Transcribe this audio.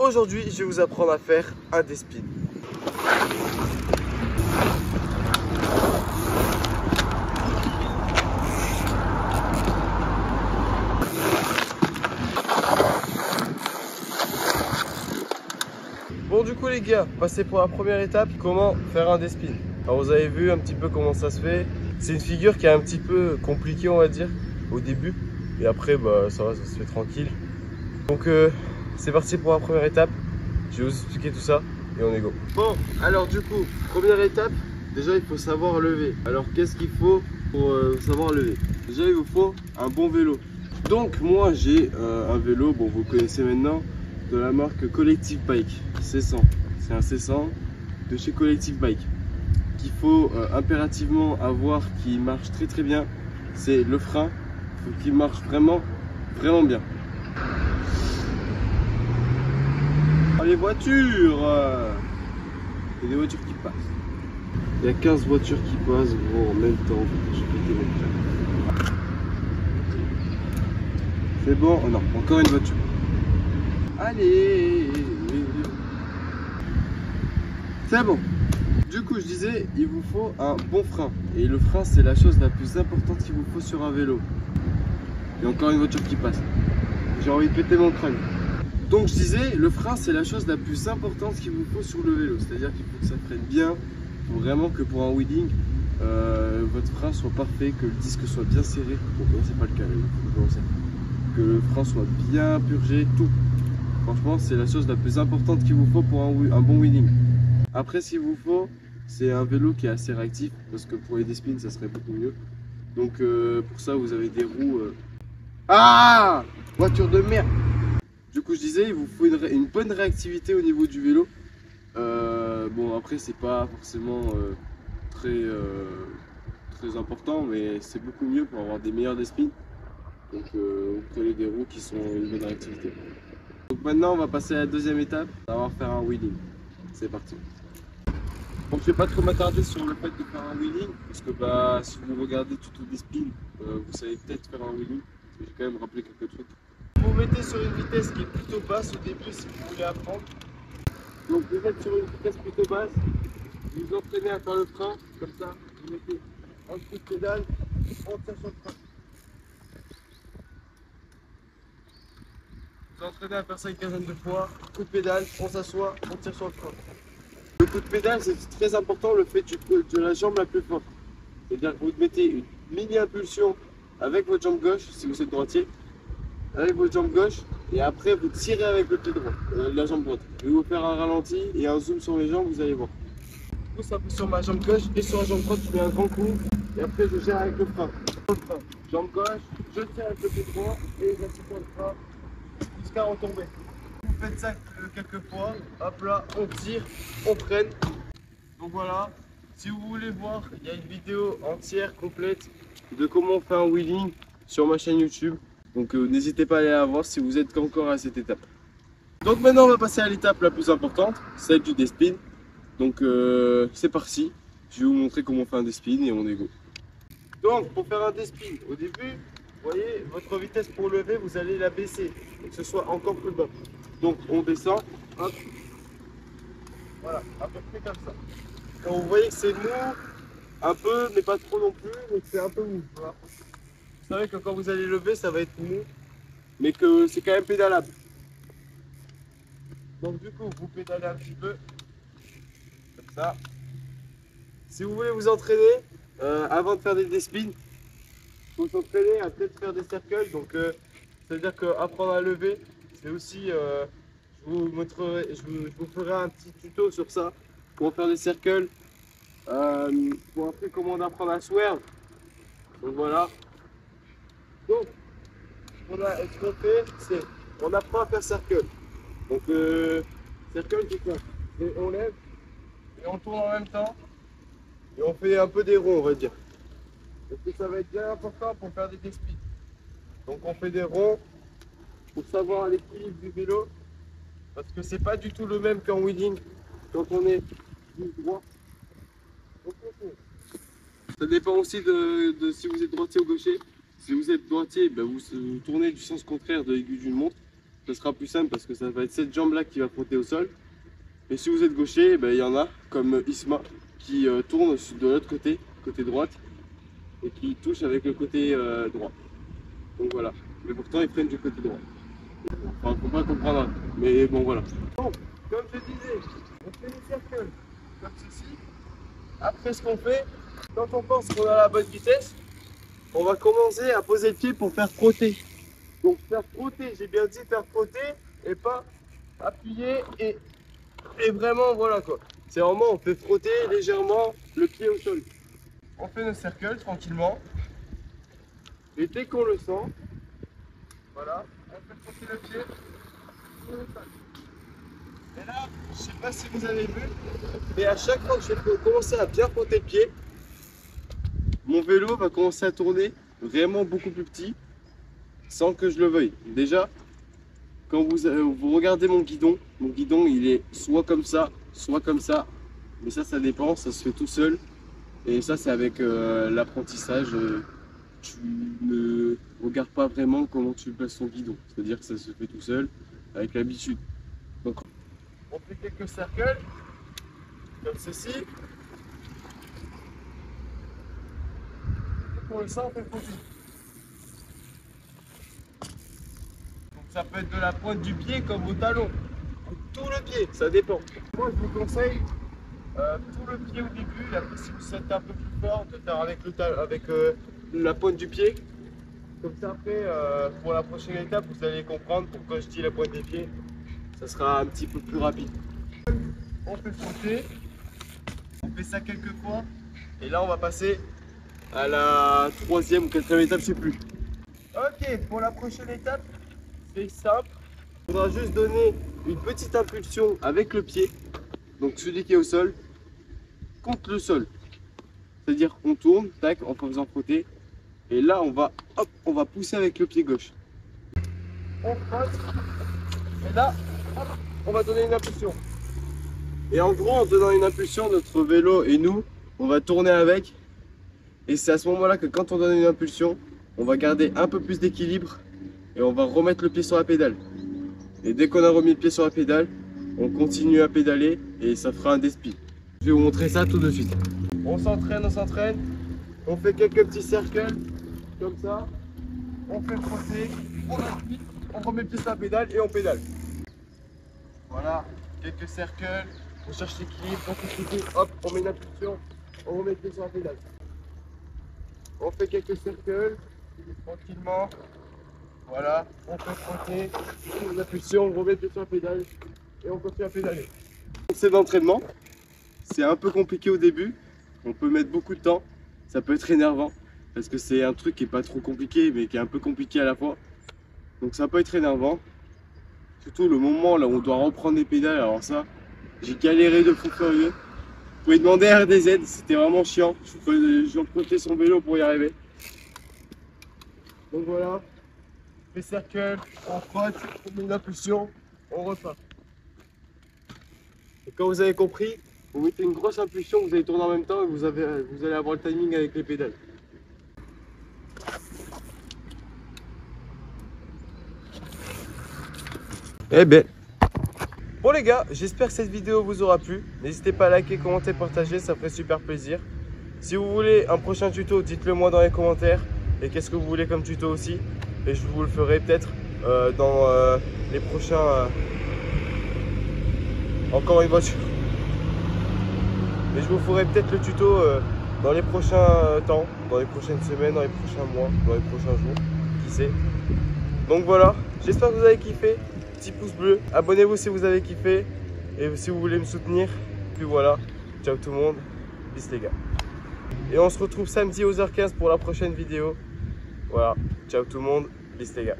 Aujourd'hui, je vais vous apprendre à faire un D-spin. Bon, du coup les gars, passez pour la première étape, comment faire un D-spin. Alors vous avez vu un petit peu comment ça se fait. C'est une figure qui est un petit peu compliquée, on va dire, au début. Et après, bah, ça va, ça se fait tranquille. Donc c'est parti pour la première étape. Je vais vous expliquer tout ça et on est go. Bon, alors du coup, première étape, déjà il faut savoir lever. Alors qu'est-ce qu'il faut pour savoir lever? Déjà il vous faut un bon vélo. Donc moi j'ai un vélo, bon vous connaissez maintenant, de la marque Collective Bike C100. C'est un C100 de chez Collective Bike. Qu'il faut impérativement avoir, qui marche très bien, c'est le frein. Il faut qu'il marche vraiment bien. Les voitures, il y a des voitures qui passent. Il y a 15 voitures qui passent gros, en même temps. Je vais péter mon câble. C'est bon? Oh non, encore une voiture. Allez, c'est bon. Du coup, je disais, il vous faut un bon frein. Et le frein, c'est la chose la plus importante qu'il vous faut sur un vélo. Il y a encore une voiture qui passe. J'ai envie de péter mon crâne. Donc je disais, le frein c'est la chose la plus importante qu'il vous faut sur le vélo. C'est-à-dire qu'il faut que ça freine bien. Il faut vraiment que pour un wheeling, votre frein soit parfait, que le disque soit bien serré. Bon, là c'est pas le cas, que le frein soit bien purgé, tout. Franchement, c'est la chose la plus importante qu'il vous faut pour un bon wheeling. Après, ce qu'il vous faut, c'est un vélo qui est assez réactif, parce que pour les D-spins, ça serait beaucoup mieux. Donc pour ça, vous avez des roues... Ah! Voiture de merde! Du coup, je disais, il vous faut une bonne réactivité au niveau du vélo. Bon, après, c'est pas forcément très important, mais c'est beaucoup mieux pour avoir des meilleurs D-spins. Donc, vous prenez des roues qui sont une bonne réactivité. Donc maintenant, on va passer à la deuxième étape, on va faire un wheeling. C'est parti. Bon, je vais pas trop m'attarder sur le fait de faire un wheeling, parce que bah, si vous regardez tuto D-spin, vous savez peut-être faire un wheeling. Je vais quand même rappeler quelques trucs. Vous mettez sur une vitesse qui est plutôt basse au début si vous voulez apprendre. Donc vous êtes sur une vitesse plutôt basse, vous vous entraînez à faire le frein, comme ça, vous mettez un coup de pédale, on tire sur le frein. Vous entraînez à faire ça une quinzaine de fois, coup de pédale, on s'assoit, on tire sur le frein. Le coup de pédale, c'est très important, le fait de la jambe la plus forte. C'est-à-dire que vous mettez une mini impulsion avec votre jambe gauche, si vous êtes droitier, avec votre jambe gauche, et après vous tirez avec le pied droit, la jambe droite. Je vais vous faire un ralenti et un zoom sur les jambes, vous allez voir. Je pousse un peu sur ma jambe gauche et sur la jambe droite, je fais un grand coup, et après je gère avec le frein. Jambe gauche, je tire avec le pied droit et j'appuie sur le frein jusqu'à retomber. Vous faites ça quelques fois, hop là, on tire, on freine. Donc voilà, si vous voulez voir, il y a une vidéo entière, complète, de comment on fait un wheeling sur ma chaîne YouTube. Donc n'hésitez pas à aller la voir si vous êtes encore à cette étape. Donc maintenant on va passer à l'étape la plus importante, celle du D-spin. Donc c'est parti, je vais vous montrer comment on fait un D-spin et on est go. Donc pour faire un D-spin, au début, vous voyez, votre vitesse pour lever, vous allez la baisser, pour que ce soit encore plus bas. Donc on descend, hop, voilà, à peu près comme ça. Donc vous voyez que c'est mou, un peu, mais pas trop non plus, donc c'est un peu mou. Voilà. Vous savez que quand vous allez lever, ça va être mou, mais que c'est quand même pédalable. Donc du coup, vous pédalez un petit peu, comme ça. Si vous voulez vous entraîner, avant de faire des spins, il faut s'entraîner à peut-être faire des circles. Donc ça veut dire qu'apprendre à lever, c'est aussi, je vous ferai un petit tuto sur ça, pour faire des circles, pour après comment apprendre à swerve. Donc voilà. Donc, ce qu'on fait, c'est on apprend à faire circle. Donc, circle, c'est quoi? On lève et on tourne en même temps et on fait un peu des ronds, on va dire. Parce que ça va être bien important pour faire des spins. Donc, on fait des ronds pour savoir l'équilibre du vélo parce que c'est pas du tout le même qu'en wheeling quand on est du droit. Donc, ça dépend aussi de si vous êtes droitier ou gaucher. Si vous êtes droitier, ben vous tournez du sens contraire de l'aiguille d'une montre. ça sera plus simple parce que ça va être cette jambe là qui va frotter au sol. Et si vous êtes gaucher, il y en a comme Isma qui tourne de l'autre côté, côté droite, et qui touche avec le côté droit. Donc voilà, mais pourtant ils prennent du côté droit. Enfin, faut pas comprendre, mais bon voilà. Donc, comme je disais, on fait des cercles comme ceci. Après ce qu'on fait, quand on pense qu'on a la bonne vitesse, on va commencer à poser le pied pour faire frotter. Donc faire frotter, j'ai bien dit faire frotter et pas appuyer et vraiment voilà quoi. C'est vraiment on fait frotter légèrement le pied au sol. On fait nos cercles tranquillement. Et dès qu'on le sent, voilà, on fait frotter le pied sur le sol. Et là, je sais pas si vous avez vu, mais à chaque fois que je vais commencer à bien frotter le pied, mon vélo va commencer à tourner vraiment beaucoup plus petit sans que je le veuille. Déjà, quand vous regardez mon guidon il est soit comme ça, mais ça dépend, ça se fait tout seul. Et ça c'est avec l'apprentissage, tu ne regardes pas vraiment comment tu places ton guidon, c'est-à-dire que ça se fait tout seul avec l'habitude. Donc on fait quelques cercles comme ceci. Pour le sang, on fait frotter. Donc ça peut être de la pointe du pied comme au talon, tout le pied, ça dépend. Moi je vous conseille tout le pied au début, et après si vous êtes un peu plus fort, de faire avec la pointe du pied. Comme ça après, pour la prochaine étape, vous allez comprendre pourquoi je dis la pointe des pieds. Ça sera un petit peu plus rapide. On fait frotter, on fait ça quelques fois, et là on va passer à la troisième ou quatrième étape, je sais plus. Ok, pour la prochaine étape, c'est simple. Il faudra juste donner une petite impulsion avec le pied, donc celui qui est au sol, contre le sol. C'est-à-dire on tourne, tac, en faisant frotter. Et là, on va pousser avec le pied gauche. On frotte. Et là, hop, on va donner une impulsion. Et en gros, en donnant une impulsion, notre vélo et nous, on va tourner avec. Et c'est à ce moment-là que quand on donne une impulsion, on va garder un peu plus d'équilibre et on va remettre le pied sur la pédale. Et dès qu'on a remis le pied sur la pédale, on continue à pédaler et ça fera un despi. Je vais vous montrer ça tout de suite. On s'entraîne, on fait quelques petits cercles comme ça, on fait frotter, on remet le pied sur la pédale et on pédale. Voilà, quelques cercles, on cherche l'équilibre, on fait frotter, hop, on met une impulsion, on remet le pied sur la pédale. On fait quelques cercles, tranquillement. Voilà, on fait frotter, une impulsion, on remet le pied sur la pédale et on continue à pédaler. C'est d'entraînement, c'est un peu compliqué au début, on peut mettre beaucoup de temps, ça peut être énervant parce que c'est un truc qui est pas trop compliqué mais qui est un peu compliqué à la fois. Donc ça peut être énervant, surtout le moment là où on doit reprendre les pédales. Alors ça, j'ai galéré de fou furieux. Vous pouvez demander à RDZ, c'était vraiment chiant. Je empruntais son vélo pour y arriver. Donc voilà, les cercles, on frotte, on met une impulsion, on repart. Et quand vous avez compris, vous mettez une grosse impulsion, vous allez tourner en même temps et vous allez avoir le timing avec les pédales. Eh ben, bon les gars, j'espère que cette vidéo vous aura plu. N'hésitez pas à liker, commenter, partager, ça ferait super plaisir. Si vous voulez un prochain tuto, dites-le moi dans les commentaires. Et qu'est-ce que vous voulez comme tuto aussi. Et je vous le ferai peut-être dans les prochains... Encore une voiture. Mais je vous ferai peut-être le tuto dans les prochains temps, dans les prochaines semaines, dans les prochains mois, dans les prochains jours, qui sait. Donc voilà, j'espère que vous avez kiffé. Petit pouce bleu, abonnez-vous si vous avez kiffé et si vous voulez me soutenir. Puis voilà, ciao tout le monde, bis les gars. Et on se retrouve samedi aux h 15 pour la prochaine vidéo. Voilà, ciao tout le monde, bis les gars.